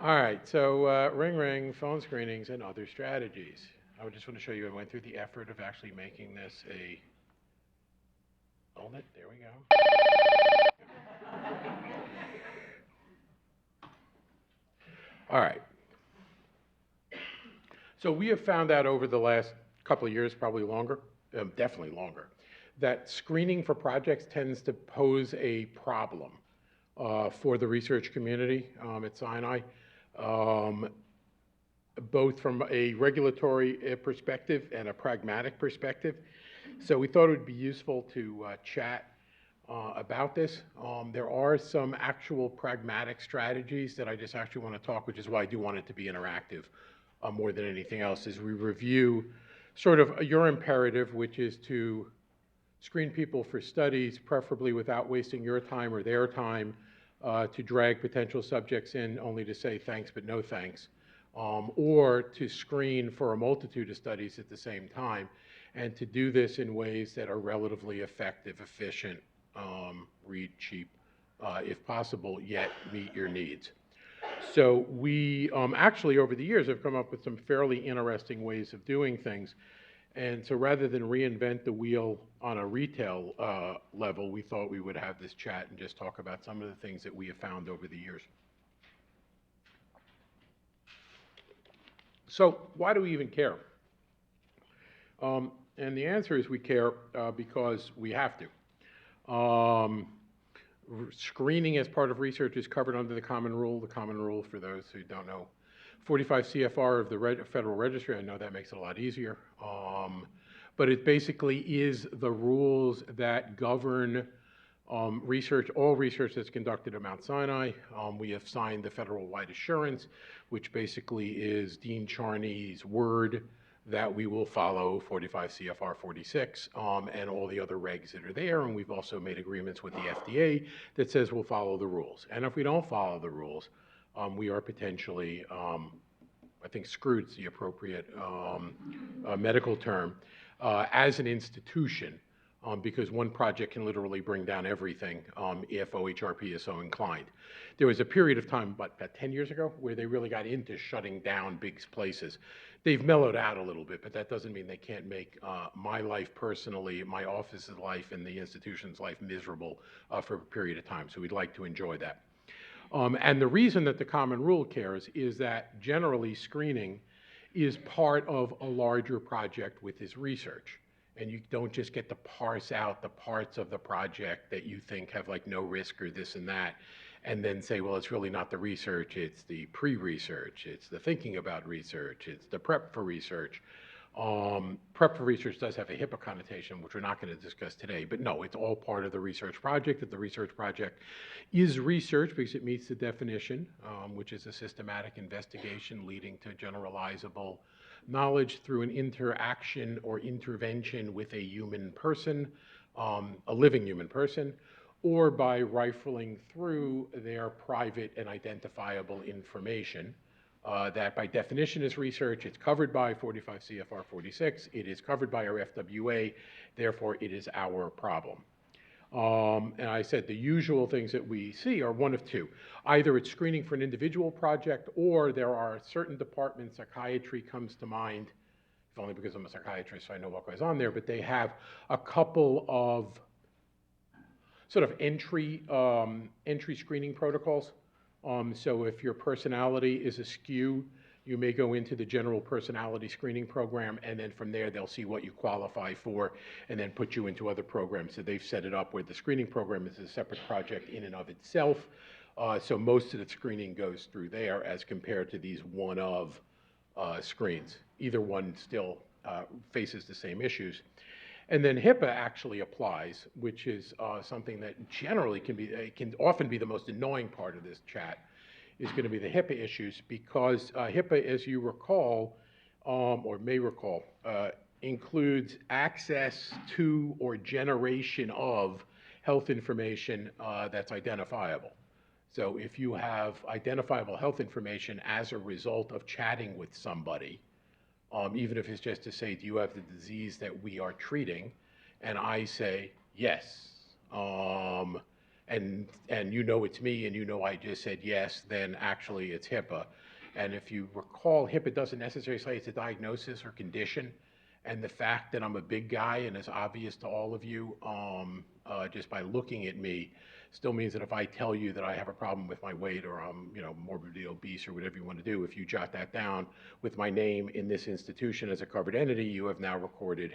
All right, so ring ring, phone screenings, and other strategies. I would just want to show you I went through the effort of actually making this a. Hold it, there we go. All right, so we have found out over the last couple of years, probably longer, definitely longer, that screening for projects tends to pose a problem for the research community at Sinai. Um, Both from a regulatory perspective and a pragmatic perspective. So we thought it would be useful to chat about this. There are some actual pragmatic strategies that I just actually want to talk, which is why I do want it to be interactive more than anything else, as we review sort of your imperative, which is to screen people for studies, preferably without wasting your time or their time, to drag potential subjects in only to say thanks but no thanks, or to screen for a multitude of studies at the same time, and to do this in ways that are relatively effective, efficient, read cheap, if possible, yet meet your needs. So we actually, over the years, have come up with some fairly interesting ways of doing things. And so rather than reinvent the wheel on a retail level, we thought we would have this chat and just talk about some of the things that we have found over the years. So why do we even care? And the answer is we care because we have to. Screening as part of research is covered under the Common Rule. The Common Rule, for those who don't know, 45 CFR of the Federal Register. I know that makes it a lot easier. But it basically is the rules that govern research, all research that's conducted at Mount Sinai. We have signed the Federal Wide Assurance, which basically is Dean Charney's word that we will follow 45 CFR 46 and all the other regs that are there. And we've also made agreements with the FDA that says we'll follow the rules. And if we don't follow the rules, we are potentially, I think screwed is the appropriate medical term, as an institution, because one project can literally bring down everything if OHRP is so inclined. There was a period of time, about 10 years ago, where they really got into shutting down big places. They've mellowed out a little bit, but that doesn't mean they can't make my life personally, my office's life, and the institution's life miserable for a period of time. So we'd like to enjoy that. And the reason that the Common Rule cares is that generally screening is part of a larger project with this research. And you don't just get to parse out the parts of the project that you think have like no risk or this and that, and then say, well, it's really not the research, it's the pre-research, it's the thinking about research, it's the prep for research. Prep for research does have a HIPAA connotation, which we're not going to discuss today, but no, it's all part of the research project. That the research project is research because it meets the definition, which is a systematic investigation leading to generalizable knowledge through an interaction or intervention with a human person, a living human person, or by rifling through their private and identifiable information. That by definition is research. It's covered by 45 CFR 46. It is covered by our FWA. Therefore, it is our problem. And I said the usual things that we see are one of two. Either it's screening for an individual project, or there are certain departments, psychiatry comes to mind, if only because I'm a psychiatrist, so I know what goes on there, but they have a couple of sort of entry screening protocols. So if your personality is askew, you may go into the general personality screening program, and then from there they'll see what you qualify for and then put you into other programs. So they've set it up where the screening program is a separate project in and of itself. So most of the screening goes through there as compared to these one-of screens. Either one still faces the same issues. And then HIPAA actually applies, which is something that generally can often be the most annoying part of this chat, is going to be the HIPAA issues, because HIPAA, as you recall, or may recall, includes access to or generation of health information that's identifiable. So if you have identifiable health information as a result of chatting with somebody, even if it's just to say, do you have the disease that we are treating? And I say, yes. and you know it's me and you know I just said yes, then actually it's HIPAA. And if you recall, HIPAA doesn't necessarily say it's a diagnosis or condition. And the fact that I'm a big guy and it's obvious to all of you just by looking at me still means that if I tell you that I have a problem with my weight or I'm, morbidly obese or whatever you want to do, if you jot that down with my name in this institution as a covered entity, you have now recorded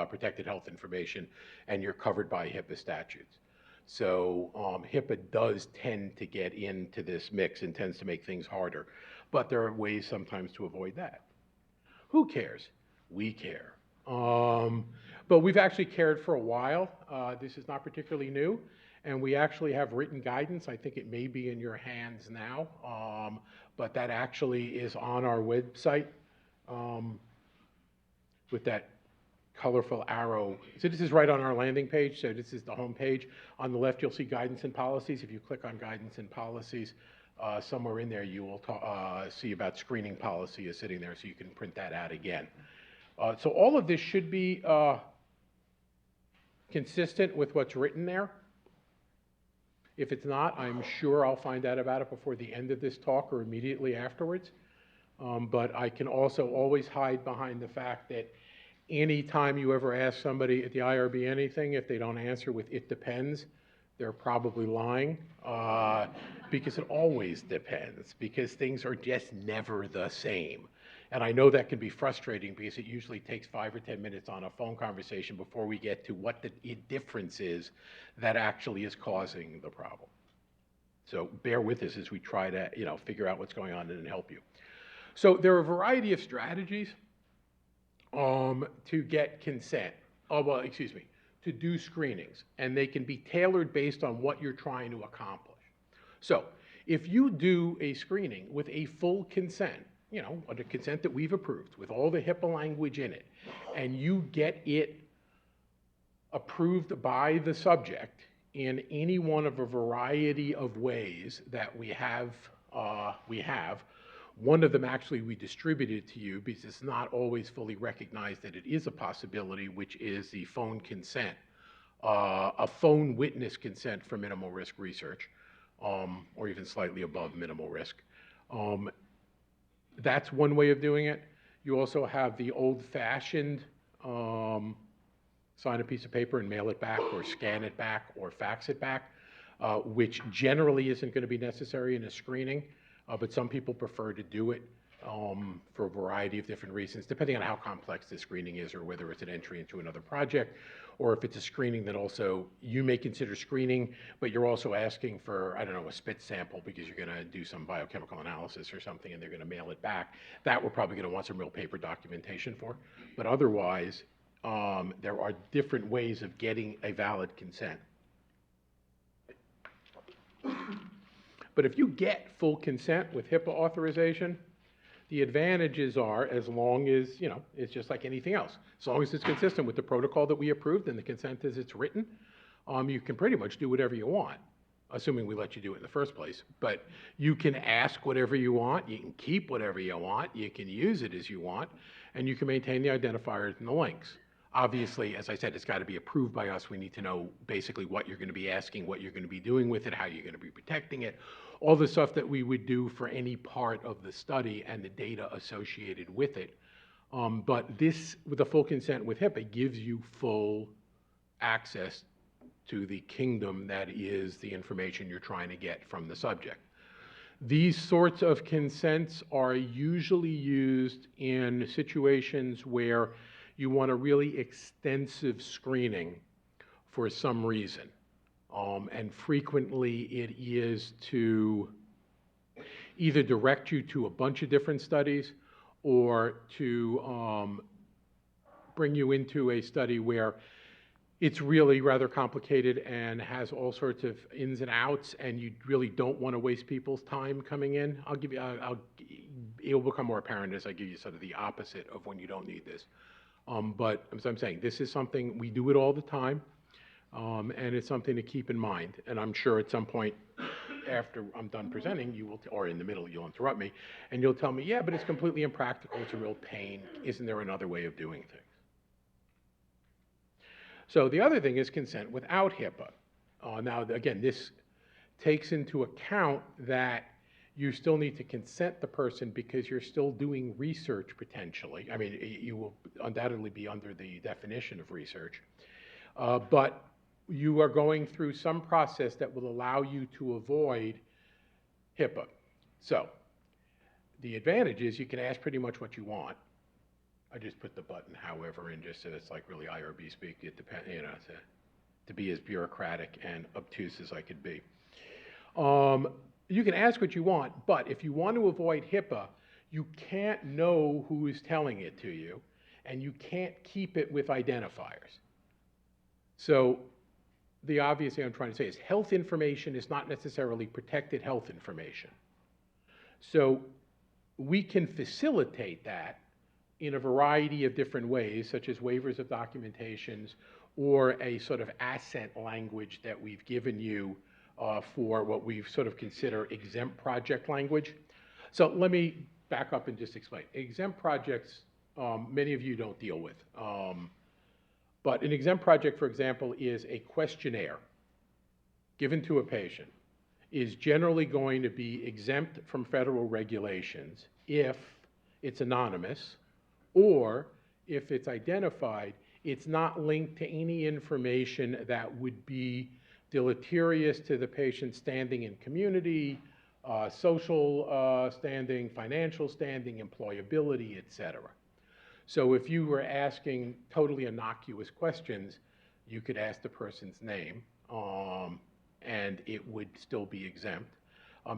protected health information, and you're covered by HIPAA statutes. So HIPAA does tend to get into this mix and tends to make things harder. But there are ways sometimes to avoid that. Who cares? We care. But we've actually cared for a while. This is not particularly new. And we actually have written guidance. I think it may be in your hands now. But that actually is on our website with that colorful arrow. So this is right on our landing page. So this is the home page. On the left, you'll see guidance and policies. If you click on guidance and policies, somewhere in there you will see about screening policy is sitting there, so you can print that out again. So all of this should be consistent with what's written there. If it's not, I'm sure I'll find out about it before the end of this talk or immediately afterwards. But I can also always hide behind the fact that anytime you ever ask somebody at the IRB anything, if they don't answer with "it depends," they're probably lying, because it always depends, because things are just never the same. And I know that can be frustrating because it usually takes 5 or 10 minutes on a phone conversation before we get to what the difference is that actually is causing the problem. So bear with us as we try to, figure out what's going on and help you. So there are a variety of strategies to get consent. To do screenings, and they can be tailored based on what you're trying to accomplish. So if you do a screening with a full consent, under consent that we've approved with all the HIPAA language in it, and you get it approved by the subject in any one of a variety of ways that we have, one of them actually we distributed to you because it's not always fully recognized that it is a possibility, which is the phone consent, a phone witness consent for minimal risk research, or even slightly above minimal risk. That's one way of doing it. You also have the old-fashioned sign a piece of paper and mail it back or scan it back or fax it back, which generally isn't going to be necessary in a screening. But some people prefer to do it for a variety of different reasons, depending on how complex the screening is or whether it's an entry into another project, or if it's a screening that also you may consider screening, but you're also asking for, a spit sample because you're going to do some biochemical analysis or something and they're going to mail it back. That we're probably going to want some real paper documentation for. But otherwise, there are different ways of getting a valid consent. But if you get full consent with HIPAA authorization, the advantages are, as long as, it's just like anything else. As long as it's consistent with the protocol that we approved and the consent as it's written, you can pretty much do whatever you want, assuming we let you do it in the first place. But you can ask whatever you want, you can keep whatever you want, you can use it as you want, and you can maintain the identifiers and the links. Obviously, as I said, it's got to be approved by us. We need to know basically what you're going to be asking, what you're going to be doing with it, how you're going to be protecting it, all the stuff that we would do for any part of the study and the data associated with it. But this, with the full consent with HIPAA, gives you full access to the kingdom that is the information you're trying to get from the subject. These sorts of consents are usually used in situations where you want a really extensive screening for some reason. And frequently it is to either direct you to a bunch of different studies or to bring you into a study where it's really rather complicated and has all sorts of ins and outs, and you really don't want to waste people's time coming in. It'll become more apparent as I give you sort of the opposite of when you don't need this. But as I'm saying, this is something, we do it all the time, and it's something to keep in mind. And I'm sure at some point after I'm done presenting, you will, or in the middle, you'll interrupt me, and you'll tell me, yeah, but it's completely impractical, it's a real pain. Isn't there another way of doing things? So the other thing is consent without HIPAA. Now, again, this takes into account that you still need to consent the person because you're still doing research potentially. I mean, you will undoubtedly be under the definition of research, but you are going through some process that will allow you to avoid HIPAA. So the advantage is you can ask pretty much what you want. I just put the button however in just so it's like really IRB speak. It depends, you know, to be as bureaucratic and obtuse as I could be. You can ask what you want, but if you want to avoid HIPAA, you can't know who is telling it to you, and you can't keep it with identifiers. So the obvious thing I'm trying to say is health information is not necessarily protected health information. So we can facilitate that in a variety of different ways, such as waivers of documentations or a sort of asset language that we've given you for what we sort of consider exempt project language. So let me back up and just explain. Exempt projects, many of you don't deal with. But an exempt project, for example, is a questionnaire given to a patient, is generally going to be exempt from federal regulations if it's anonymous, or if it's identified, it's not linked to any information that would be deleterious to the patient's standing in community, social standing, financial standing, employability, et cetera. So if you were asking totally innocuous questions, you could ask the person's name, and it would still be exempt.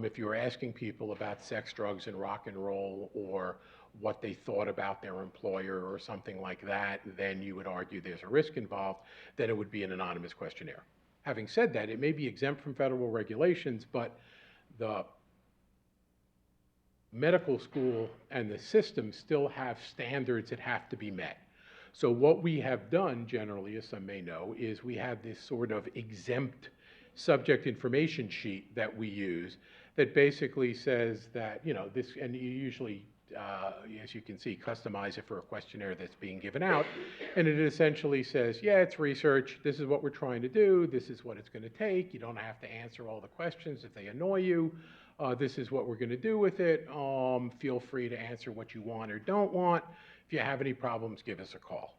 If you were asking people about sex, drugs, and rock and roll, or what they thought about their employer or something like that, then you would argue there's a risk involved, then it would be an anonymous questionnaire. Having said that, it may be exempt from federal regulations, but the medical school and the system still have standards that have to be met. So what we have done generally, as some may know, is we have this sort of exempt subject information sheet that we use that basically says that, you know, this, and you usually, as you can see, customize it for a questionnaire that's being given out. And it essentially says, yeah, it's research. This is what we're trying to do. This is what it's going to take. You don't have to answer all the questions if they annoy you. This is what we're going to do with it. Feel free to answer what you want or don't want. If you have any problems, give us a call.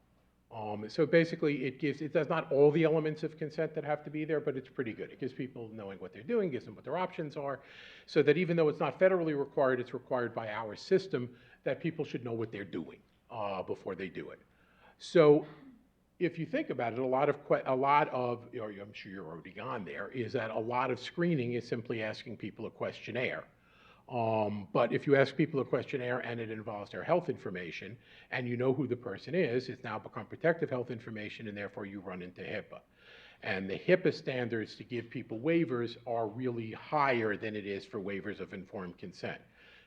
So basically, it does not all the elements of consent that have to be there, but it's pretty good. It gives people knowing what they're doing, gives them what their options are, so that even though it's not federally required, it's required by our system, that people should know what they're doing before they do it. So if you think about it, a lot of, or I'm sure you're already gone there, is that a lot of screening is simply asking people a questionnaire. But if you ask people a questionnaire and it involves their health information and you know who the person is, it's now become protective health information, and therefore you run into HIPAA. And the HIPAA standards to give people waivers are really higher than it is for waivers of informed consent,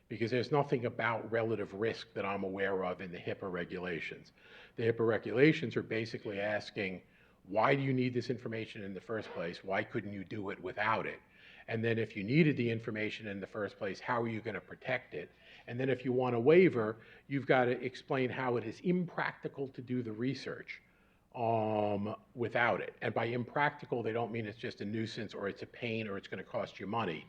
because there's nothing about relative risk that I'm aware of in the HIPAA regulations. The HIPAA regulations are basically asking, why do you need this information in the first place? Why couldn't you do it without it? And then if you needed the information in the first place, how are you going to protect it? And then if you want a waiver, you've got to explain how it is impractical to do the research without it. And by impractical, they don't mean it's just a nuisance or it's a pain or it's going to cost you money.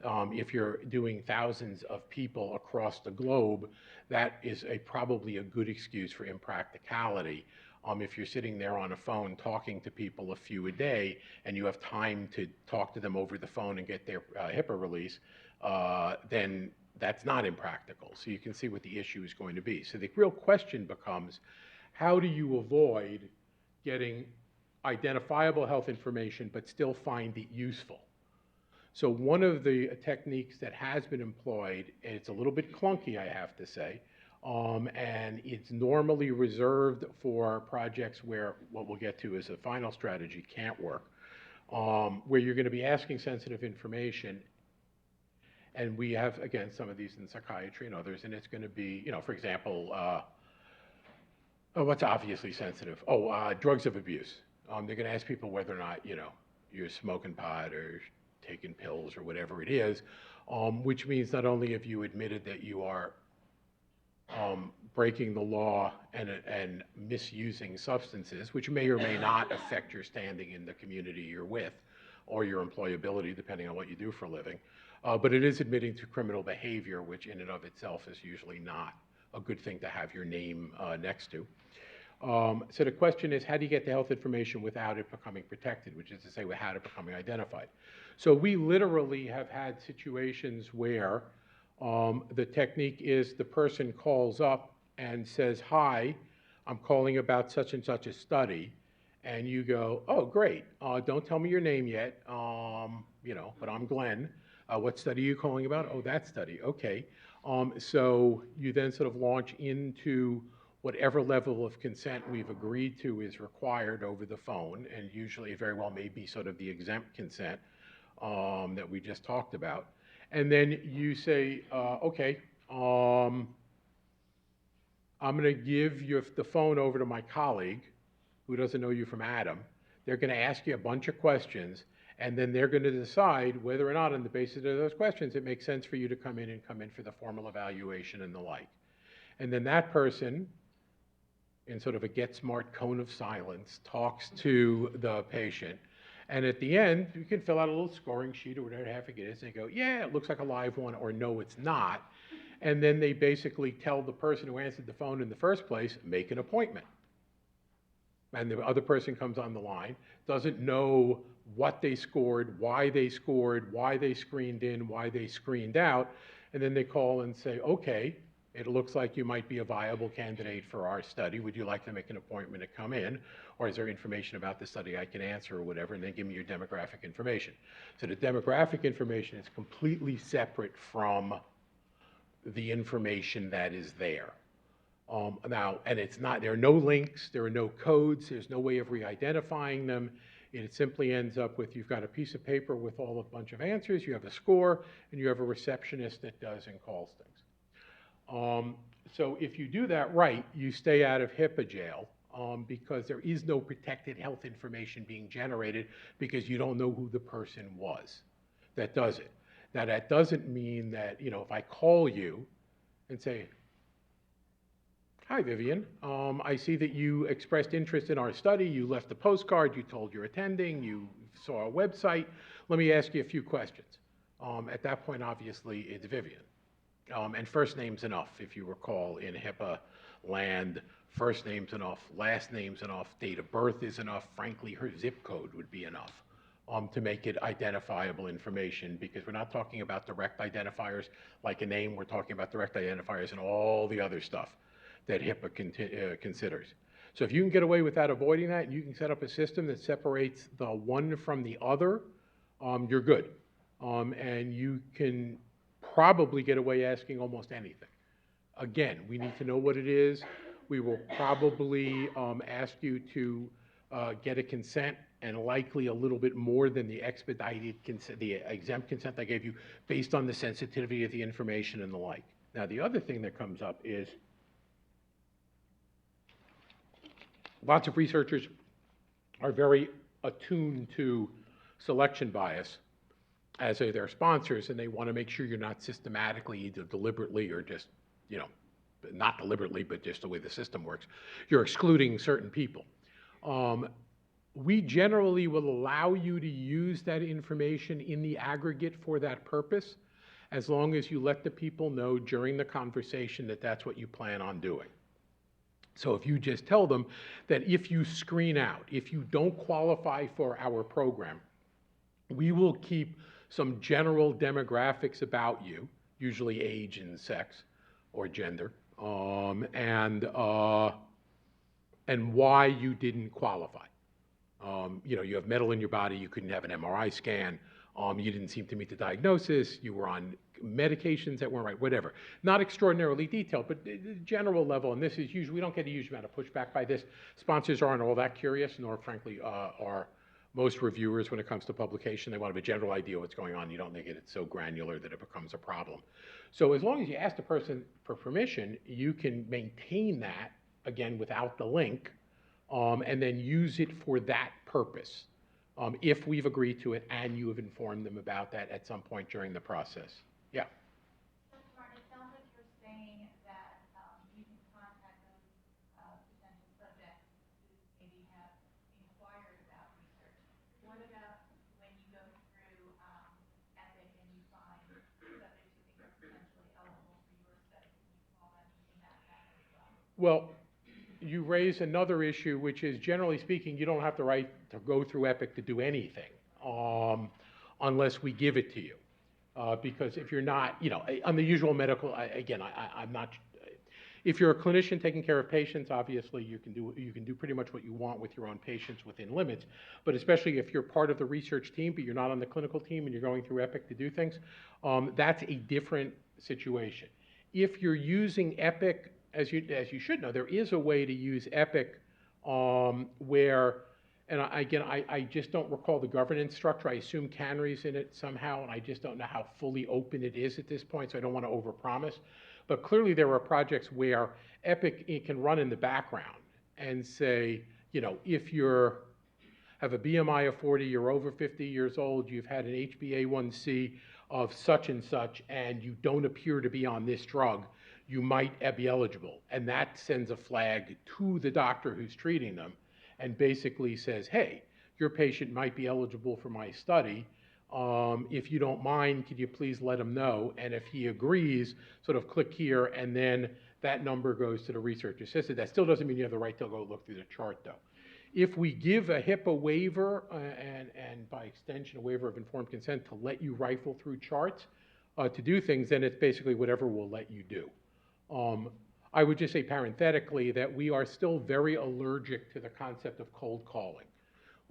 If you're doing thousands of people across the globe, that is probably a good excuse for impracticality. If you're sitting there on a phone talking to people a few a day and you have time to talk to them over the phone and get their HIPAA release, then that's not impractical. So you can see what the issue is going to be. So the real question becomes, how do you avoid getting identifiable health information but still find it useful? So one of the techniques that has been employed, and it's a little bit clunky, I have to say, and it's normally reserved for projects where what we'll get to is a final strategy can't work, where you're going to be asking sensitive information. And we have, again, some of these in psychiatry and others, and it's going to be, you know, for example, what's obviously sensitive? Drugs of abuse. They're going to ask people whether or not, you know, you're smoking pot or taking pills or whatever it is, which means not only have you admitted that you are breaking the law and misusing substances, which may or may not affect your standing in the community you're with, or your employability, depending on what you do for a living. But it is admitting to criminal behavior, which in and of itself is usually not a good thing to have your name next to. So the question is, how do you get the health information without it becoming protected, which is to say without it becoming identified? So we literally have had situations where the technique is the person calls up and says, hi, I'm calling about such and such a study. And you go, oh, great. Don't tell me your name yet, but I'm Glenn. What study are you calling about? Oh, that study. Okay. So you then sort of launch into whatever level of consent we've agreed to is required over the phone, and usually it very well may be sort of the exempt consent that we just talked about. And then you say, okay, I'm going to give the phone over to my colleague who doesn't know you from Adam. They're going to ask you a bunch of questions, and then they're going to decide whether or not on the basis of those questions it makes sense for you to come in for the formal evaluation and the like. And then that person, in sort of a get smart cone of silence, talks to the patient. And at the end, you can fill out a little scoring sheet or whatever the heck it is. And they go, yeah, it looks like a live one, or no, it's not. And then they basically tell the person who answered the phone in the first place, make an appointment. And the other person comes on the line, doesn't know what they scored, why they screened in, why they screened out. And then they call and say, okay, it looks like you might be a viable candidate for our study. Would you like to make an appointment to come in? Or is there information about the study I can answer or whatever? And then give me your demographic information. So the demographic information is completely separate from the information that is there. Now, and there are no links, there are no codes, there's no way of re-identifying them. It simply ends up with, you've got a piece of paper with a bunch of answers, you have a score, and you have a receptionist that does and calls things. So if you do that right, you stay out of HIPAA jail, because there is no protected health information being generated because you don't know who the person was that does it. Now, that doesn't mean that, if I call you and say, hi, Vivian, I see that you expressed interest in our study, you left a postcard, you told you're attending, you saw our website, let me ask you a few questions. At that point, obviously, it's Vivian. And first name's enough. If you recall, in HIPAA land, first name's enough, last name's enough, date of birth is enough. Frankly, her zip code would be enough to make it identifiable information, because we're not talking about direct identifiers like a name. We're talking about direct identifiers and all the other stuff that HIPAA considers. So if you can get away without avoiding that, you can set up a system that separates the one from the other, you're good. And you can probably get away asking almost anything. Again, we need to know what it is. We will probably ask you to get a consent, and likely a little bit more than the expedited consent, the exempt consent I gave you, based on the sensitivity of the information and the like. Now, the other thing that comes up is lots of researchers are very attuned to selection bias as their sponsors, and they want to make sure you're not systematically, either deliberately or just, not deliberately, but just the way the system works, you're excluding certain people. We generally will allow you to use that information in the aggregate for that purpose, as long as you let the people know during the conversation that that's what you plan on doing. So if you just tell them that if you screen out, if you don't qualify for our program, we will keep some general demographics about you, usually age and sex or gender, and why you didn't qualify. You have metal in your body, you couldn't have an MRI scan, you didn't seem to meet the diagnosis, you were on medications that weren't right, whatever. Not extraordinarily detailed, but the general level, and this is usually, we don't get a huge amount of pushback by this. Sponsors aren't all that curious, nor frankly are most reviewers when it comes to publication. They want to have a general idea what's going on. You don't make it so granular that it becomes a problem. So as long as you ask the person for permission, you can maintain that, again, without the link, and then use it for that purpose, if we've agreed to it and you have informed them about that at some point during the process. Yeah. Dr. Martin, it sounds like you're saying that you can contact those potential subjects who maybe have inquired about research. What about when you go Well, you raise another issue, which is, generally speaking, you don't have the right to go through Epic to do anything, unless we give it to you. Because if you're not, on the usual medical, I'm not, if you're a clinician taking care of patients, obviously you can do pretty much what you want with your own patients within limits. But especially if you're part of the research team, but you're not on the clinical team and you're going through Epic to do things, that's a different situation. If you're using Epic, as you should know, there is a way to use Epic where, and I just don't recall the governance structure. I assume Canry's in it somehow, and I just don't know how fully open it is at this point, so I don't want to overpromise. But clearly there are projects where Epic, it can run in the background and say, if you have a BMI of 40, you're over 50 years old, you've had an HbA1c of such and such, and you don't appear to be on this drug, you might be eligible. And that sends a flag to the doctor who's treating them and basically says, hey, your patient might be eligible for my study. If you don't mind, could you please let him know? And if he agrees, sort of click here, and then that number goes to the research assistant. That still doesn't mean you have the right to go look through the chart, though. If we give a HIPAA waiver, and by extension, a waiver of informed consent to let you rifle through charts to do things, then it's basically whatever we'll let you do. I would just say parenthetically that we are still very allergic to the concept of cold calling.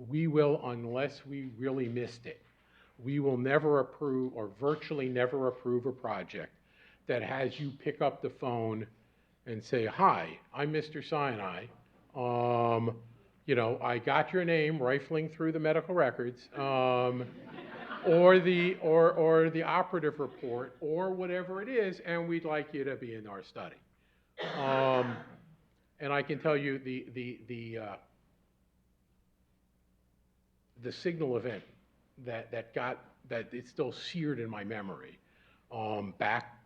We will, unless we really missed it, we will never approve, or virtually never approve, a project that has you pick up the phone and say, hi, I'm Mr. Sinai. I got your name rifling through the medical records, or the operative report, or whatever it is, and we'd like you to be in our study. And I can tell you the signal event that it's still seared in my memory back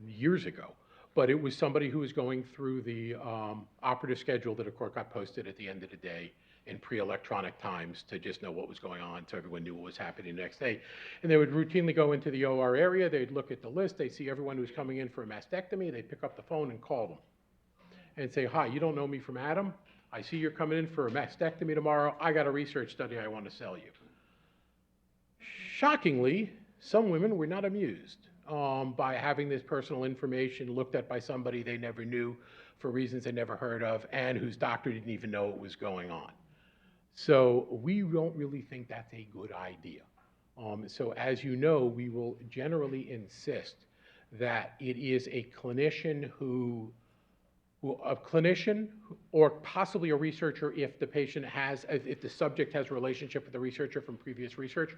years ago. But it was somebody who was going through the operative schedule that, of course, got posted at the end of the day in pre-electronic times to just know what was going on, so everyone knew what was happening the next day. And they would routinely go into the OR area, they'd look at the list, they'd see everyone who's coming in for a mastectomy, they'd pick up the phone and call them and say, hi, you don't know me from Adam? I see you're coming in for a mastectomy tomorrow. I got a research study I want to sell you. Shockingly, some women were not amused by having this personal information looked at by somebody they never knew for reasons they never heard of, and whose doctor didn't even know what was going on. So we don't really think that's a good idea. So as you know, we will generally insist that it is a clinician or possibly a researcher if the subject has a relationship with the researcher from previous research,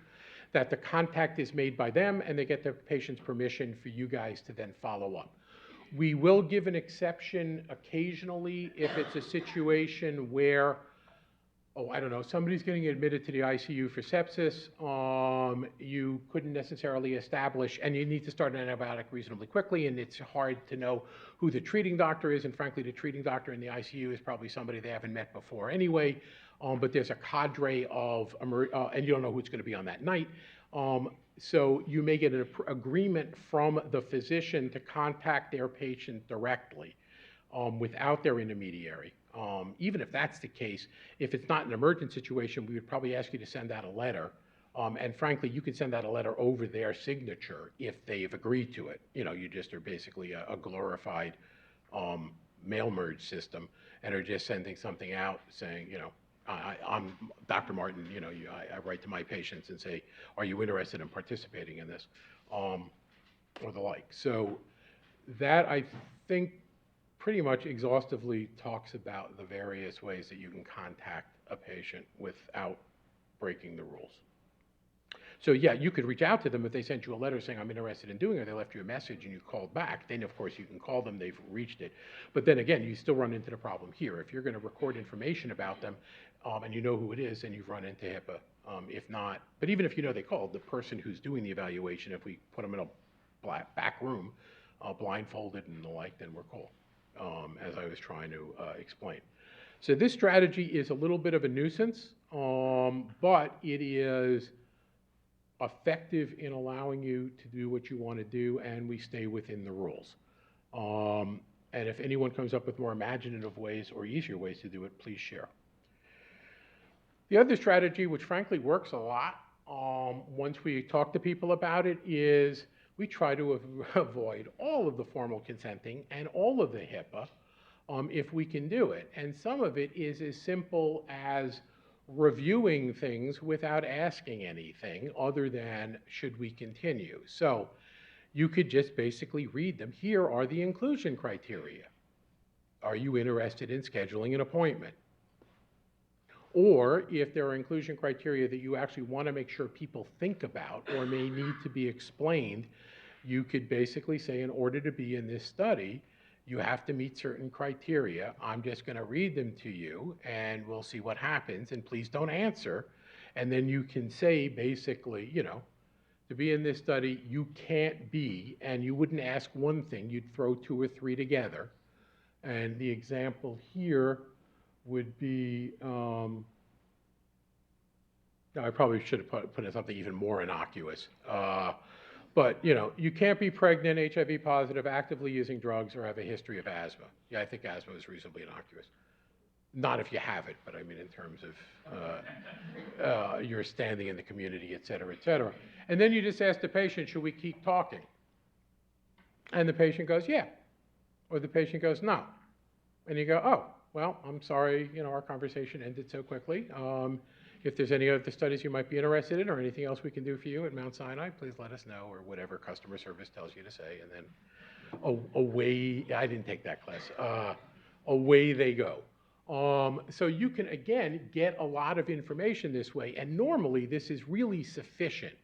that the contact is made by them and they get the patient's permission for you guys to then follow up. We will give an exception occasionally if it's a situation where, somebody's getting admitted to the ICU for sepsis, you couldn't necessarily establish, and you need to start an antibiotic reasonably quickly, and it's hard to know who the treating doctor is, and frankly, the treating doctor in the ICU is probably somebody they haven't met before anyway, but there's a cadre of, and you don't know who's going to be on that night, so you may get an agreement from the physician to contact their patient directly without their intermediary. Even if that's the case, if it's not an emergent situation, we would probably ask you to send out a letter. And frankly, you can send out a letter over their signature if they've agreed to it. You just are basically a glorified mail merge system and are just sending something out saying, I'm Dr. Martin, I write to my patients and say, are you interested in participating in this, or the like. So that, I think, pretty much exhaustively talks about the various ways that you can contact a patient without breaking the rules. So yeah, you could reach out to them if they sent you a letter saying, I'm interested in doing it, they left you a message and you called back, then of course you can call them, they've reached it. But then again, you still run into the problem here. If you're going to record information about them and you know who it is, then you've run into HIPAA. If not, but even if you know they called, the person who's doing the evaluation, if we put them in a back room, blindfolded and the like, then we're cool. As I was trying to explain. So this strategy is a little bit of a nuisance, but it is effective in allowing you to do what you want to do, and we stay within the rules. And And if anyone comes up with more imaginative ways or easier ways to do it, please share. The other strategy, which frankly works a lot, once we talk to people about it, is we try to avoid all of the formal consenting and all of the HIPAA, if we can do it. And some of it is as simple as reviewing things without asking anything other than, should we continue? So you could just basically read them. Here are the inclusion criteria. Are you interested in scheduling an appointment? Or if there are inclusion criteria that you actually want to make sure people think about or may need to be explained, you could basically say, in order to be in this study, you have to meet certain criteria. I'm just going to read them to you, and we'll see what happens, and please don't answer. And then you can say, basically, you know, to be in this study, you can't be, and you wouldn't ask one thing, you'd throw two or three together. And the example here would be, I probably should have put in something even more innocuous. But, you know, you can't be pregnant, HIV positive, actively using drugs, or have a history of asthma. Yeah, I think asthma is reasonably innocuous. Not if you have it, but I mean in terms of your standing in the community, et cetera, et cetera. And then you just ask the patient, should we keep talking? And the patient goes, yeah. Or the patient goes, no. And you go, oh, well, I'm sorry, you know, our conversation ended so quickly. If there's any other studies you might be interested in or anything else we can do for you at Mount Sinai, please let us know, or whatever customer service tells you to say. And then away, I didn't take that class, away they go. So you can, again, get a lot of information this way. And normally this is really sufficient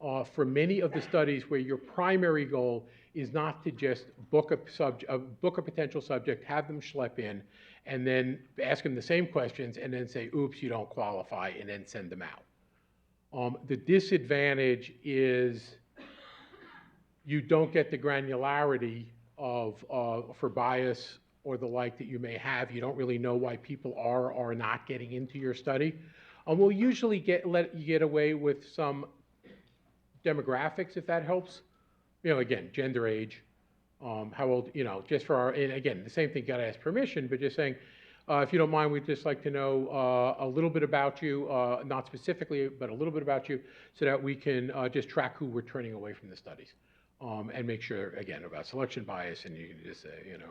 for many of the studies where your primary goal is not to just book a potential subject, have them schlep in, and then ask them the same questions, and then say, oops, you don't qualify, and then send them out. The disadvantage is you don't get the granularity of for bias or the like that you may have. You don't really know why people are or not getting into your study. We'll usually let you get away with some demographics, if that helps. You know, again, gender, age, how old, you know, just for our, and again, the same thing, got to ask permission, but just saying, if you don't mind, we'd just like to know a little bit about you, not specifically, but a little bit about you, so that we can just track who we're turning away from the studies, and make sure, again, about selection bias, and you can just say, you know,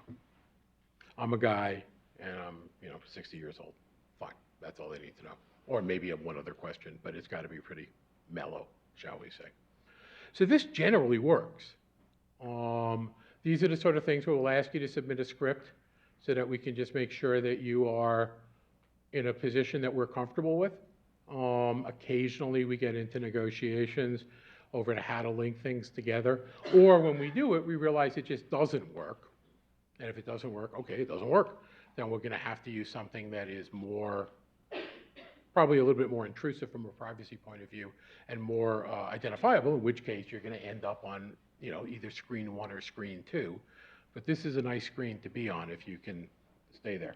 I'm a guy, and I'm, you know, 60 years old. Fine, that's all they need to know. Or maybe one other question, but it's got to be pretty mellow, shall we say. So this generally works. These are the sort of things where we'll ask you to submit a script so that we can just make sure that you are in a position that we're comfortable with. Occasionally we get into negotiations over how to link things together. Or when we do it, we realize it just doesn't work. And if it doesn't work, okay, it doesn't work. Then we're going to have to use something that is more, probably a little bit more intrusive from a privacy point of view and more identifiable, in which case you're going to end up on, you know, either screen 1 or screen 2. But this is a nice screen to be on if you can stay there.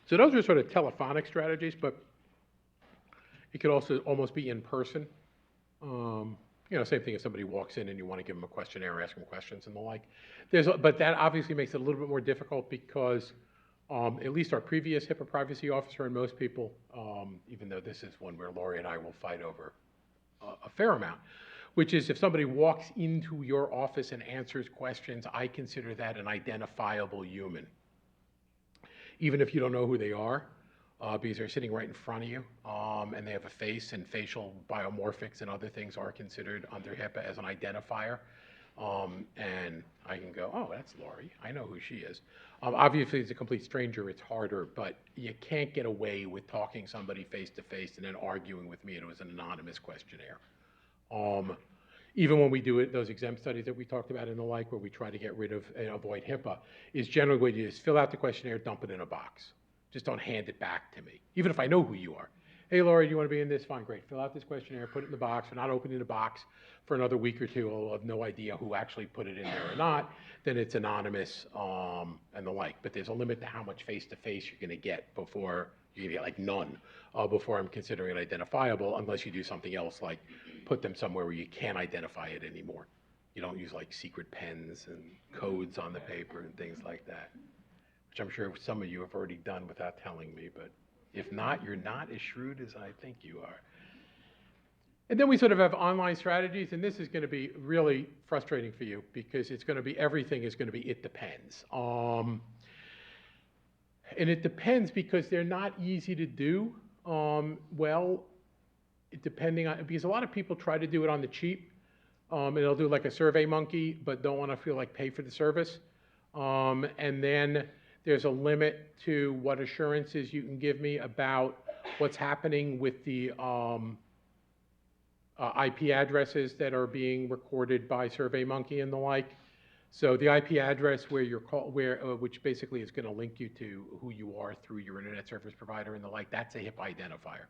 So those are sort of telephonic strategies, but it could also almost be in person. You know, same thing if somebody walks in and you want to give them a questionnaire, ask them questions and the like. But that obviously makes it a little bit more difficult because at least our previous HIPAA privacy officer and most people, even though this is one where Lori and I will fight over a fair amount, which is if somebody walks into your office and answers questions, I consider that an identifiable human. Even if you don't know who they are, because they're sitting right in front of you, and they have a face, and facial biomorphics and other things are considered under HIPAA as an identifier. And I can go, oh, that's Lori. I know who she is. Obviously, as a complete stranger, it's harder, but you can't get away with talking somebody face to face and then arguing with me it was an anonymous questionnaire. Even when we do it, those exempt studies that we talked about and the like, where we try to get rid of and avoid HIPAA, is generally what you do is fill out the questionnaire, dump it in a box. Just don't hand it back to me, even if I know who you are. Hey, Lori, do you want to be in this? Fine, great. Fill out this questionnaire, put it in the box. We're not opening the box for another week or two. I'll have no idea who actually put it in there or not. Then it's anonymous and the like. But there's a limit to how much face-to-face you're going to get before you can get like none before I'm considering it identifiable, unless you do something else like put them somewhere where you can't identify it anymore. you don't use like secret pens and codes on the paper and things like that, which I'm sure some of you have already done without telling me, but if not, you're not as shrewd as I think you are. And then we sort of have online strategies, and this is going to be really frustrating for you because it's going to be, everything is going to be, it depends. And it depends because they're not easy to do. Well, depending on, because a lot of people try to do it on the cheap, and they'll do like a Survey Monkey, but don't want to feel like pay for the service. And then there's a limit to what assurances you can give me about what's happening with the IP addresses that are being recorded by Survey Monkey and the like. So the IP address where you're which basically is going to link you to who you are through your internet service provider and the like, that's a HIP identifier.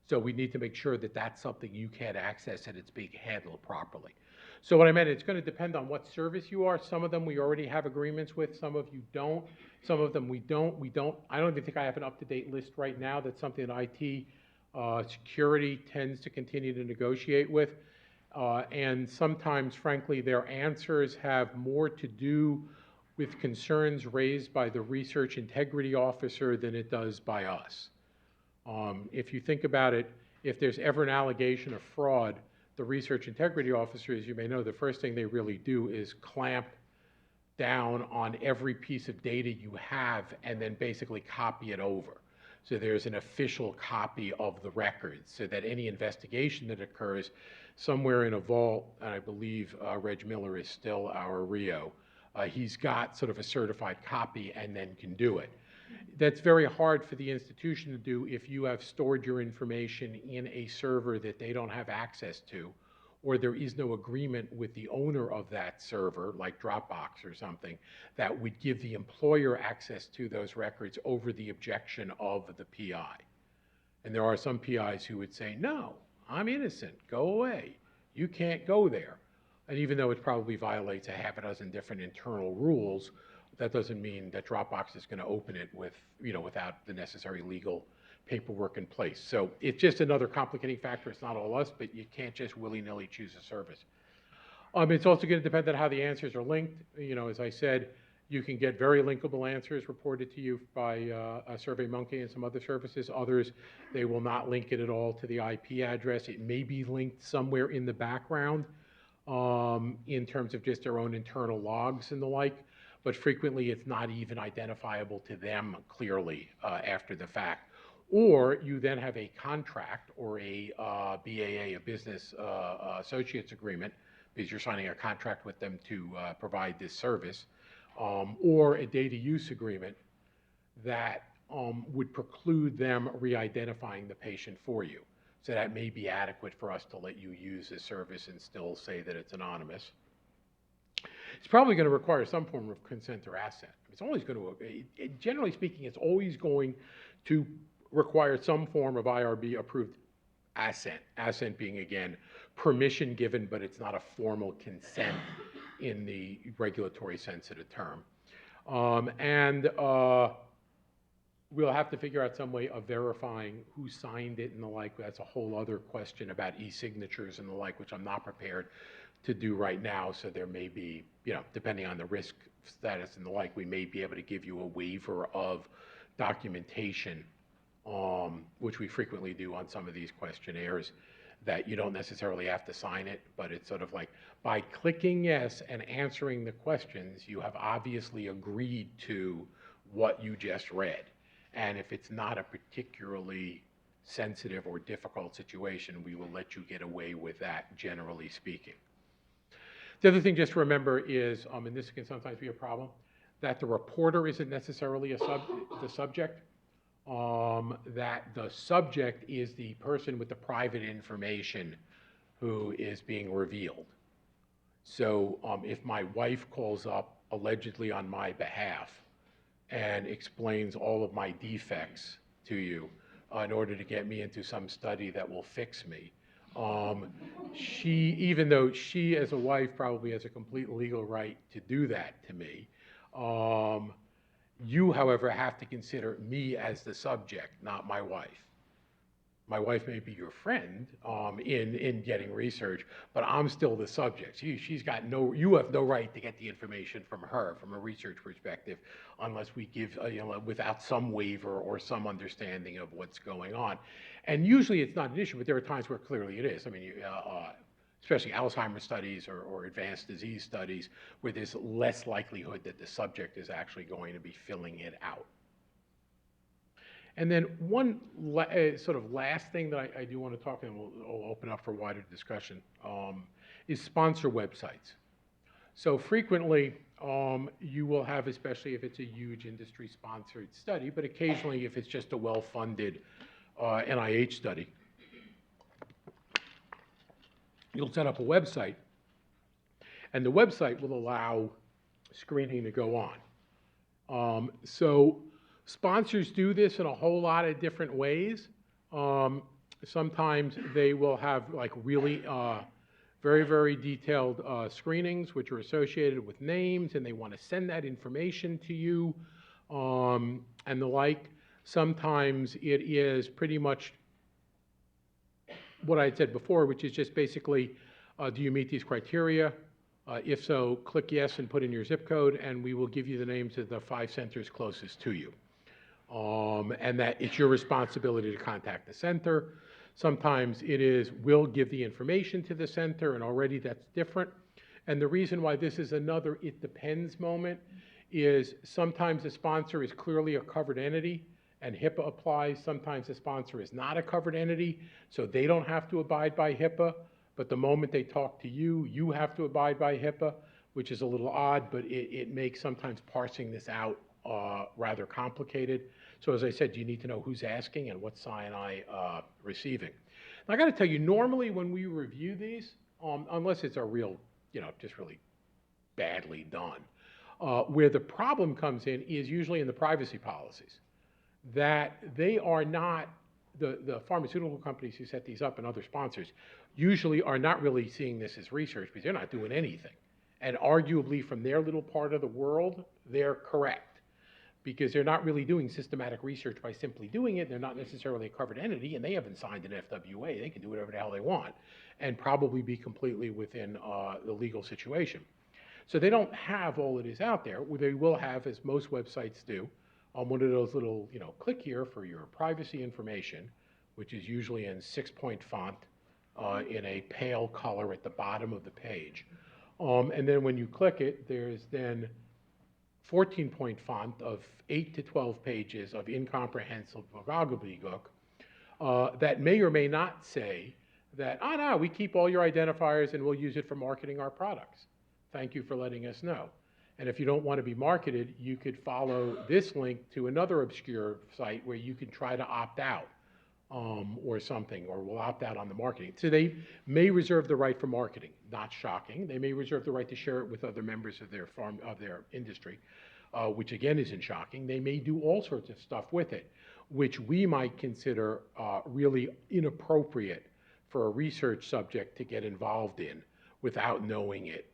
So we need to make sure that that's something you can't access and it's being handled properly. So what I meant, it's going to depend on what service you are. Some of them we already have agreements with, some of you don't. Some of them we don't. I don't even think I have an up-to-date list right now. That's something that IT security tends to continue to negotiate with. And sometimes, frankly, their answers have more to do with concerns raised by the research integrity officer than it does by us. If you think about it, if there's ever an allegation of fraud, the research integrity officer, as you may know, the first thing they really do is clamp down on every piece of data you have and then basically copy it over. So there's an official copy of the records so that any investigation that occurs somewhere in a vault, and I believe Reg Miller is still our RIO, he's got sort of a certified copy and then can do it. That's very hard for the institution to do if you have stored your information in a server that they don't have access to, or there is no agreement with the owner of that server, like Dropbox or something, that would give the employer access to those records over the objection of the PI. And there are some PIs who would say, no, I'm innocent, go away, you can't go there. And even though it probably violates a half a dozen different internal rules, that doesn't mean that Dropbox is going to open it with, without the necessary legal paperwork in place. So it's just another complicating factor. It's not all us, but you can't just willy-nilly choose a service. It's also going to depend on how the answers are linked. As I said, you can get very linkable answers reported to you by SurveyMonkey and some other services. Others, they will not link it at all to the IP address. It may be linked somewhere in the background in terms of just their own internal logs and the like, but frequently it's not even identifiable to them clearly after the fact. Or you then have a contract or a BAA, a business associates agreement, because you're signing a contract with them to provide this service, or a data use agreement that would preclude them re-identifying the patient for you. So that may be adequate for us to let you use this service and still say that it's anonymous. It's probably going to require some form of consent or assent. It's always going to, generally speaking, it's always going to require some form of IRB approved assent. Assent being, again, permission given, but it's not a formal consent in the regulatory sense of the term. We'll have to figure out some way of verifying who signed it and the like. That's a whole other question about e-signatures and the like, which I'm not prepared to do right now. So there may be, depending on the risk status and the like, we may be able to give you a waiver of documentation, which we frequently do on some of these questionnaires, that you don't necessarily have to sign it, but it's sort of like by clicking yes and answering the questions, you have obviously agreed to what you just read. And if it's not a particularly sensitive or difficult situation, we will let you get away with that, generally speaking. The other thing just to remember is, and this can sometimes be a problem, that the reporter isn't necessarily the subject, that the subject is the person with the private information who is being revealed. So if my wife calls up allegedly on my behalf and explains all of my defects to you in order to get me into some study that will fix me, even though she as a wife probably has a complete legal right to do that to me, you, however, have to consider me as the subject, not my wife. My wife may be your friend in getting research, but I'm still the subject. She's got you have no right to get the information from her from a research perspective unless we give, without some waiver or some understanding of what's going on. And usually it's not an issue, but there are times where clearly it is. I mean, especially Alzheimer's studies or advanced disease studies where there's less likelihood that the subject is actually going to be filling it out. And then one sort of last thing that I do want to talk, and we'll open up for wider discussion, is sponsor websites. So frequently, you will have, especially if it's a huge industry-sponsored study, but occasionally if it's just a well-funded NIH study, you'll set up a website, and the website will allow screening to go on. So sponsors do this in a whole lot of different ways. Sometimes they will have like really very, very detailed screenings which are associated with names, and they want to send that information to you and the like. Sometimes it is pretty much what I had said before, which is just basically, do you meet these criteria? If so, click yes and put in your zip code, and we will give you the names of the 5 centers closest to you. And that it's your responsibility to contact the center. Sometimes it is, we'll give the information to the center, and already that's different. And the reason why this is another it depends moment is sometimes the sponsor is clearly a covered entity and HIPAA applies. Sometimes the sponsor is not a covered entity, so they don't have to abide by HIPAA. But the moment they talk to you, you have to abide by HIPAA, which is a little odd, but it makes sometimes parsing this out rather complicated. So as I said, you need to know who's asking and what sign receiving. Now, I got to tell you, normally when we review these, unless it's a real, just really badly done, where the problem comes in is usually in the privacy policies, that they are not, the pharmaceutical companies who set these up and other sponsors usually are not really seeing this as research because they're not doing anything. And arguably from their little part of the world, they're correct, because they're not really doing systematic research by simply doing it. They're not necessarily a covered entity, and they haven't signed an FWA. They can do whatever the hell they want and probably be completely within the legal situation. So they don't have all it is out there. What they will have, as most websites do, one of those little, click here for your privacy information, which is usually in 6-point font in a pale color at the bottom of the page. And then when you click it, there's then 14-point font of 8 to 12 pages of incomprehensible gobbledygook that may or may not say that, no, we keep all your identifiers and we'll use it for marketing our products. Thank you for letting us know. And if you don't want to be marketed, you could follow this link to another obscure site where you can try to opt out or something, or will opt out on the marketing. So they may reserve the right for marketing. Not shocking. They may reserve the right to share it with other members of their industry, which again isn't shocking. They may do all sorts of stuff with it, which we might consider really inappropriate for a research subject to get involved in without knowing it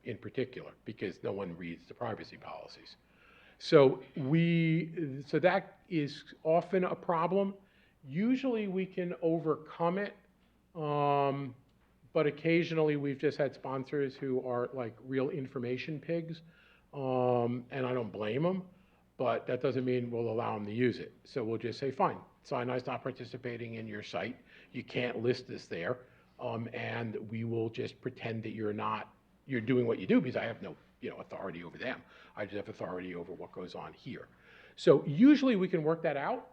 in particular, because no one reads the privacy policies. So that is often a problem. Usually we can overcome it, but occasionally we've just had sponsors who are like real information pigs, and I don't blame them, but that doesn't mean we'll allow them to use it. So we'll just say, fine, Sinai's not participating in your site. You can't list this there, and we will just pretend that you're doing what you do, because I have no authority over them. I just have authority over what goes on here. So usually we can work that out,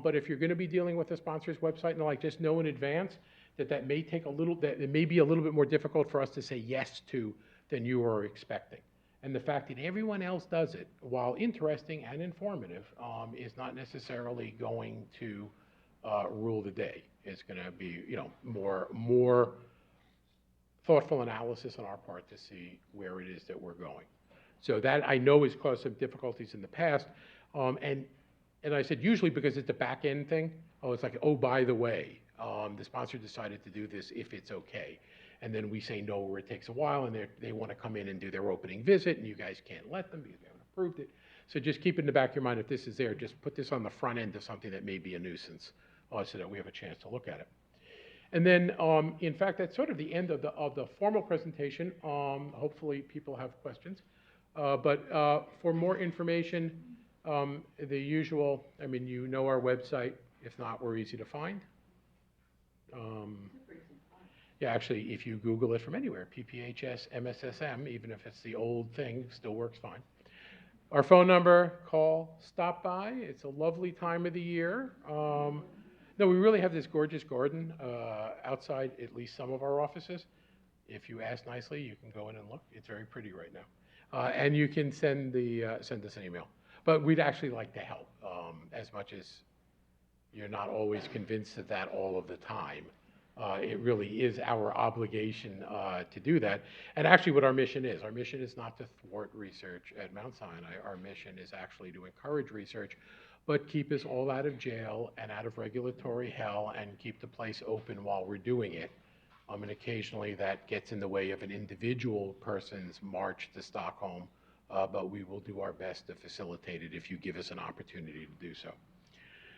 but if you're going to be dealing with a sponsor's website and like, just know in advance that may take that it may be a little bit more difficult for us to say yes to than you are expecting. And the fact that everyone else does it, while interesting and informative, is not necessarily going to rule the day. It's going to be more thoughtful analysis on our part to see where it is that we're going. So that I know has caused some difficulties in the past. And I said usually because it's a back end thing. It's like, oh, by the way, the sponsor decided to do this if it's okay. And then we say no, where it takes a while, and they want to come in and do their opening visit, and you guys can't let them because they haven't approved it. So just keep it in the back of your mind, if this is there, just put this on the front end of something that may be a nuisance so that we have a chance to look at it. And then, in fact, that's sort of the end of the formal presentation. Hopefully, people have questions. But for more information, the usual, I mean, you know our website. If not, we're easy to find. Yeah, actually, if you Google it from anywhere, PPHS MSSM, even if it's the old thing, still works fine. Our phone number, call, stop by. It's a lovely time of the year. No, we really have this gorgeous garden outside at least some of our offices. If you ask nicely, you can go in and look. It's very pretty right now. And you can send us an email. But we'd actually like to help as much as you're not always convinced of that all of the time. It really is our obligation to do that. And actually what our mission is not to thwart research at Mount Sinai. Our mission is actually to encourage research, but keep us all out of jail and out of regulatory hell and keep the place open while we're doing it. And occasionally that gets in the way of an individual person's march to Stockholm, but we will do our best to facilitate it if you give us an opportunity to do so.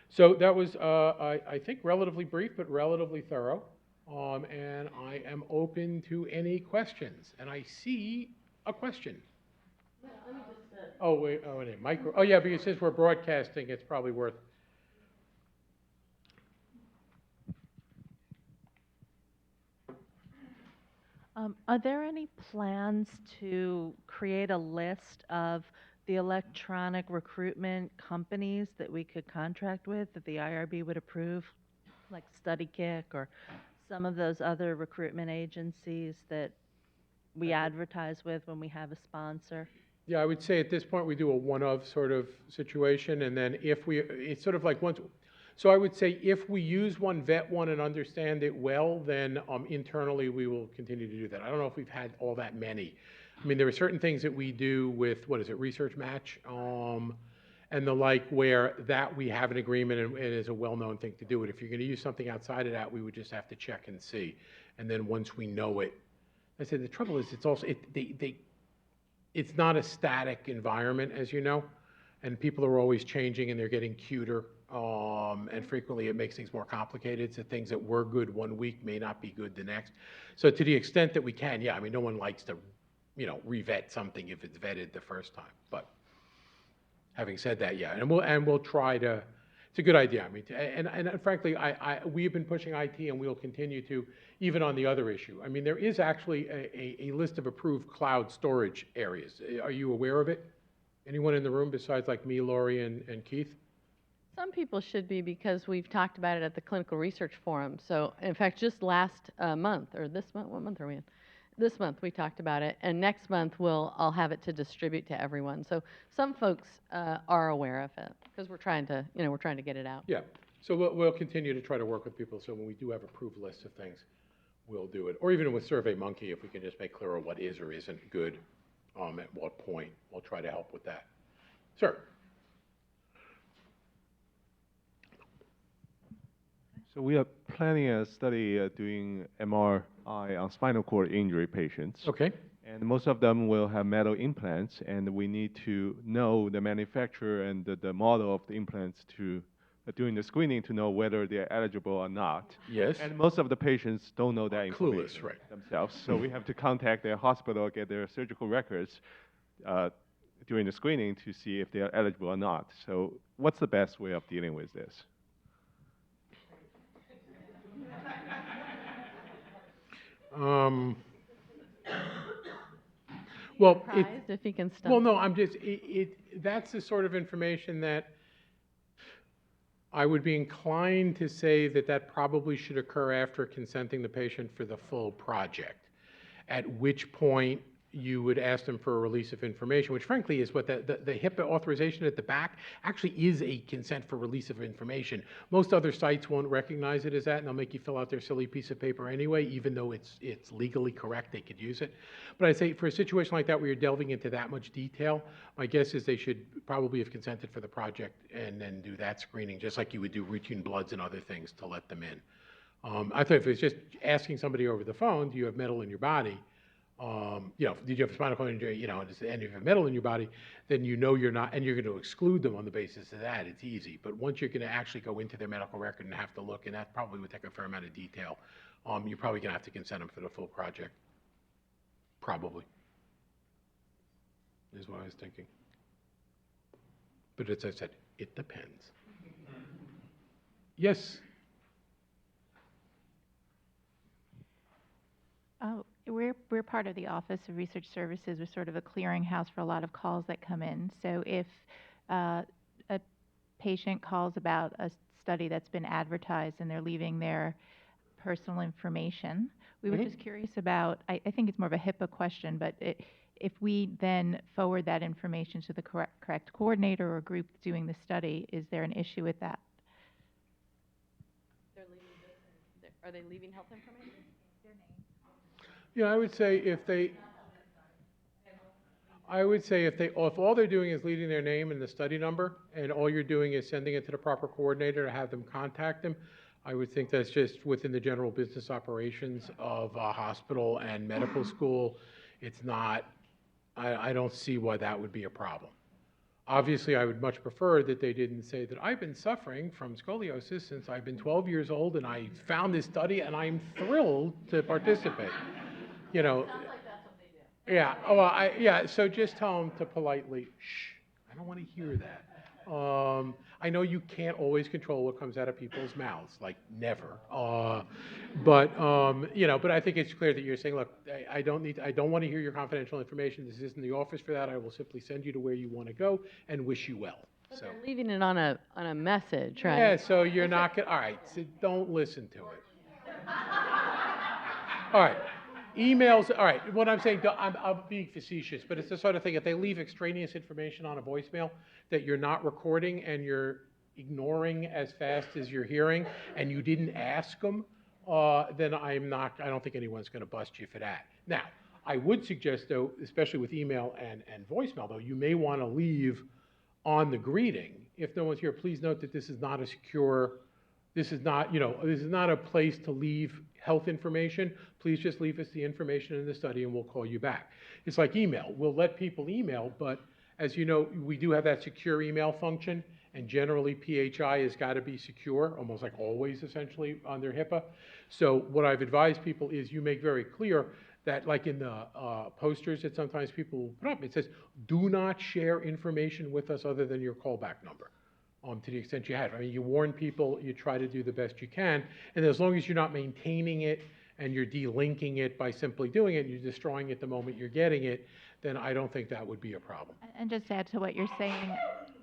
So that was, I think, relatively brief, but relatively thorough. And I am open to any questions. And I see a question. Yeah, let me just, Oh, wait, oh, wait, micro. Oh, yeah, because since we're broadcasting, it's probably worth. Are there any plans to create a list of the electronic recruitment companies that we could contract with, that the IRB would approve, like StudyKick or some of those other recruitment agencies that we advertise with when we have a sponsor? Yeah, I would say at this point we do a one-of sort of situation, and then if it's sort of like once. So I would say if we use one, vet one, and understand it well, then internally we will continue to do that. I don't know if we've had all that many. I mean, there are certain things that we do with, what is it, Research Match, and the like, where that we have an agreement and it is a well-known thing to do it. If you're going to use something outside of that, we would just have to check and see. And then once we know it, I said the trouble is it's also, it's not a static environment, as you know, and people are always changing and they're getting cuter. And frequently it makes things more complicated. So things that were good one week may not be good the next. So to the extent that we can, yeah, I mean, no one likes to, revet something if it's vetted the first time. But having said that, yeah, and we'll try to. It's a good idea. I mean, and frankly, we've been pushing IT, and we'll continue to, even on the other issue. I mean, there is actually a list of approved cloud storage areas. Are you aware of it? Anyone in the room besides like me, Lori, and Keith? Some people should be, because we've talked about it at the Clinical Research Forum. So, in fact, just last month, or this month, what month are we in? This month we talked about it, and next month I'll have it to distribute to everyone. So some folks are aware of it, because we're trying to get it out. Yeah. So we'll continue to try to work with people. So when we do have approved lists of things, we'll do it. Or even with SurveyMonkey, if we can just make clearer what is or isn't good, at what point, we'll try to help with that. Sir. So we are planning a study doing MRI on spinal cord injury patients. Okay. And most of them will have metal implants, and we need to know the manufacturer and the model of the implants to during the screening to know whether they're eligible or not. Yes. And most of the patients don't know that information Clueless, right. themselves. So we have to contact their hospital, get their surgical records during the screening to see if they are eligible or not. So what's the best way of dealing with this? Well, Surprised if he can stop. well, no, I'm just, that's the sort of information that I would be inclined to say that probably should occur after consenting the patient for the full project, at which point you would ask them for a release of information, which frankly is what the HIPAA authorization at the back actually is a consent for release of information. Most other sites won't recognize it as that, and they'll make you fill out their silly piece of paper anyway, even though it's legally correct, they could use it. But I'd say for a situation like that where you're delving into that much detail, my guess is they should probably have consented for the project and then do that screening, just like you would do routine bloods and other things to let them in. I thought if it was just asking somebody over the phone, do you have metal in your body? Did you have a spinal cord injury, and you have metal in your body, then you know you're not, and you're going to exclude them on the basis of that, it's easy. But once you're going to actually go into their medical record and have to look, and that probably would take a fair amount of detail, you're probably going to have to consent them for the full project. Probably. Is what I was thinking. But as I said, it depends. Yes? Oh, we're part of the Office of Research Services. We're sort of a clearinghouse for a lot of calls that come in. So if a patient calls about a study that's been advertised and they're leaving their personal information, we were just curious about, I think it's more of a HIPAA question, but if we then forward that information to the correct coordinator or group doing the study, is there an issue with that? Are they leaving health information? Yeah, I would say if all they're doing is leaving their name and the study number, and all you're doing is sending it to the proper coordinator to have them contact them, I would think that's just within the general business operations of a hospital and medical school. It's not, I don't see why that would be a problem. Obviously, I would much prefer that they didn't say that I've been suffering from scoliosis since I've been 12 years old and I found this study and I'm thrilled to participate. Sounds like that's what they do. Yeah, well, so just tell them to politely, shh, I don't want to hear that. I know you can't always control what comes out of people's mouths, like never. But I think it's clear that you're saying, look, I don't want to hear your confidential information. This isn't the office for that. I will simply send you to where you want to go and wish you well. But So they're leaving it on a message, right? yeah, so you're not going to, all right, so don't listen to it. All right. Emails, all right, what I'm saying, I'm being facetious, but it's the sort of thing, if they leave extraneous information on a voicemail that you're not recording and you're ignoring as fast as you're hearing, and you didn't ask them, then I don't think anyone's going to bust you for that. Now, I would suggest, though, especially with email and voicemail, though, you may want to leave on the greeting, if no one's here, please note that this is not a secure, this is not a place to leave health information. Please just leave us the information in the study and we'll call you back. It's like email. We'll let people email, but as you know, we do have that secure email function, and generally PHI has got to be secure, almost like always essentially under HIPAA. So what I've advised people is you make very clear that, like in the posters that sometimes people will put up, it says, do not share information with us other than your callback number. To the extent you have. I mean, you warn people, you try to do the best you can, and as long as you're not maintaining it and you're delinking it by simply doing it, and you're destroying it the moment you're getting it, then I don't think that would be a problem. And just to add to what you're saying,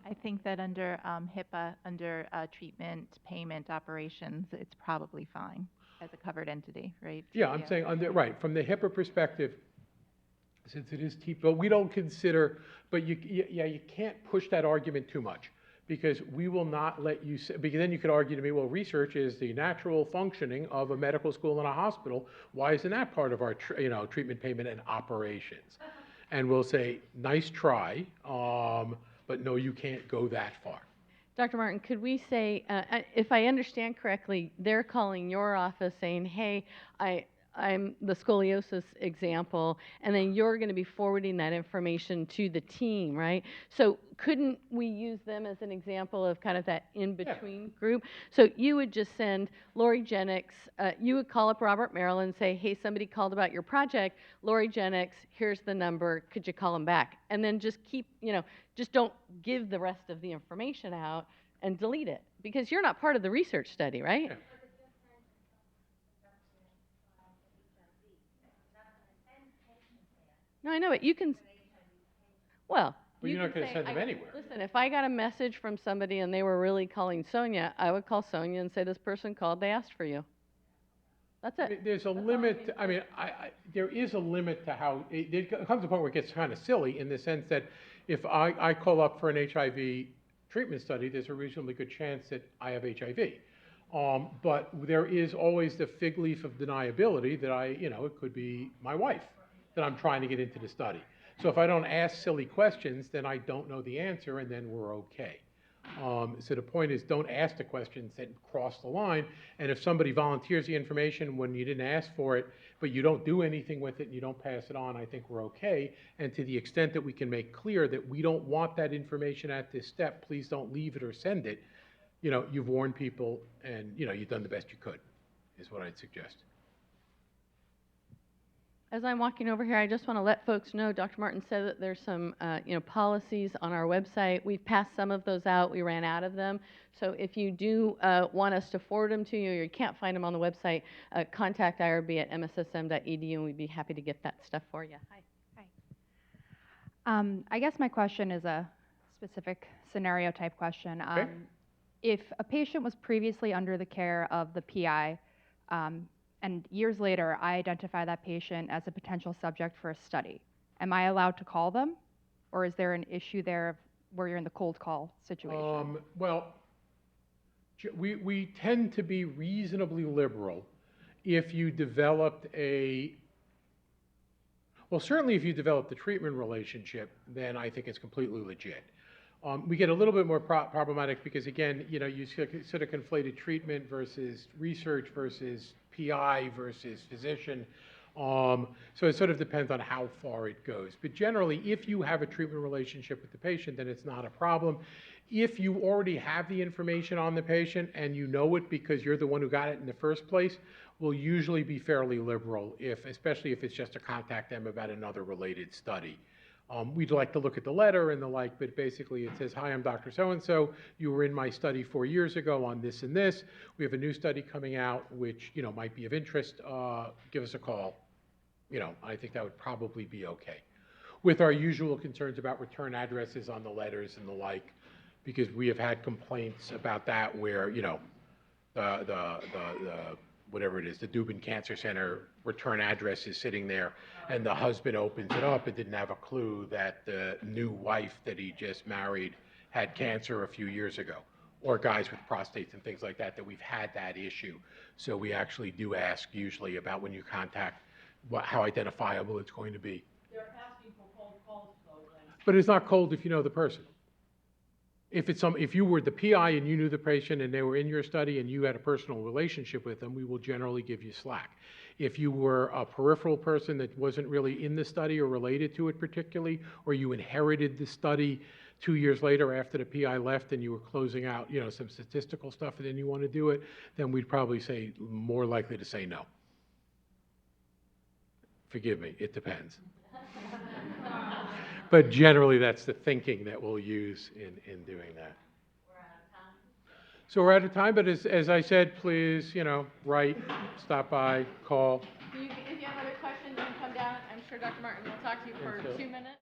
I think that under HIPAA, under treatment, payment, operations, it's probably fine as a covered entity, right? Yeah, I'm saying, right, from the HIPAA perspective, since it is but we don't consider, but you can't push that argument too much. Because we will not let you, because then you could argue to me, well, research is the natural functioning of a medical school and a hospital. Why isn't that part of our treatment, payment, and operations? And we'll say, nice try, but no, you can't go that far. Dr. Martin, could we say, if I understand correctly, they're calling your office saying, hey, I'm the scoliosis example, and then you're going to be forwarding that information to the team, right? So couldn't we use them as an example of kind of that in-between group? So you would just send Lori Jennings, you would call up Robert Merrill and say, hey, somebody called about your project, Lori Jennings, here's the number, could you call them back? And then just keep, just don't give the rest of the information out and delete it, because you're not part of the research study, right? Yeah. No, I know it. You can, well, But you you're not can going to say, send them anywhere. listen, if I got a message from somebody and they were really calling Sonia, I would call Sonia and say, this person called, they asked for you. That's it. There's a limit, there is a limit to how, it comes to a point where it gets kind of silly in the sense that if I call up for an HIV treatment study, there's a reasonably good chance that I have HIV. But there is always the fig leaf of deniability that it could be my wife that I'm trying to get into the study. So if I don't ask silly questions, then I don't know the answer, and then we're okay. So the point is, don't ask the questions that cross the line. And if somebody volunteers the information when you didn't ask for it, but you don't do anything with it and you don't pass it on, I think we're okay. And to the extent that we can make clear that we don't want that information at this step, please don't leave it or send it. You know, you've warned people and, you know, you've done the best you could, is what I'd suggest. As I'm walking over here, I just want to let folks know, Dr. Martin said that there's some, policies on our website. We've passed some of those out. We ran out of them. So if you do want us to forward them to you or you can't find them on the website, contact irb@mssm.edu and we'd be happy to get that stuff for you. Hi. I guess my question is a specific scenario type question. Okay. If a patient was previously under the care of the PI, and years later I identify that patient as a potential subject for a study, am I allowed to call them? Or is there an issue there where you're in the cold call situation? Well, we tend to be reasonably liberal if you developed certainly if you developed a treatment relationship, then I think it's completely legit. We get a little bit more problematic because, again, you know, you sort of conflated treatment versus research versus PI versus physician. So it sort of depends on how far it goes. But generally, if you have a treatment relationship with the patient, then it's not a problem. If you already have the information on the patient and you know it because you're the one who got it in the first place, we'll usually be fairly liberal, especially if it's just to contact them about another related study. We'd like to look at the letter and the like, but basically it says, hi, I'm Dr. So-and-so. You were in my study 4 years ago on this and this. We have a new study coming out which, you know, might be of interest. Give us a call. You know, I think that would probably be okay. With our usual concerns about return addresses on the letters and the like, because we have had complaints about that where, you know, whatever it is, the Dubin Cancer Center return address is sitting there, and the husband opens it up and didn't have a clue that the new wife that he just married had cancer a few years ago, or guys with prostates and things like that, that we've had that issue. So we actually do ask usually about when you contact how identifiable it's going to be. They're asking for cold calls, though, then. But it's not cold if you know the person. If you were the PI and you knew the patient and they were in your study and you had a personal relationship with them, we will generally give you slack. If you were a peripheral person that wasn't really in the study or related to it particularly, or you inherited the study 2 years later after the PI left and you were closing out, you know, some statistical stuff and then you want to do it, then we'd probably say more likely to say no. Forgive me, it depends. But generally, that's the thinking that we'll use in doing that. We're out of time. So we're out of time, but as I said, please, you know, write, stop by, call. If you have other questions, you can come down. I'm sure Dr. Martin will talk to you for Thank you. 2 minutes.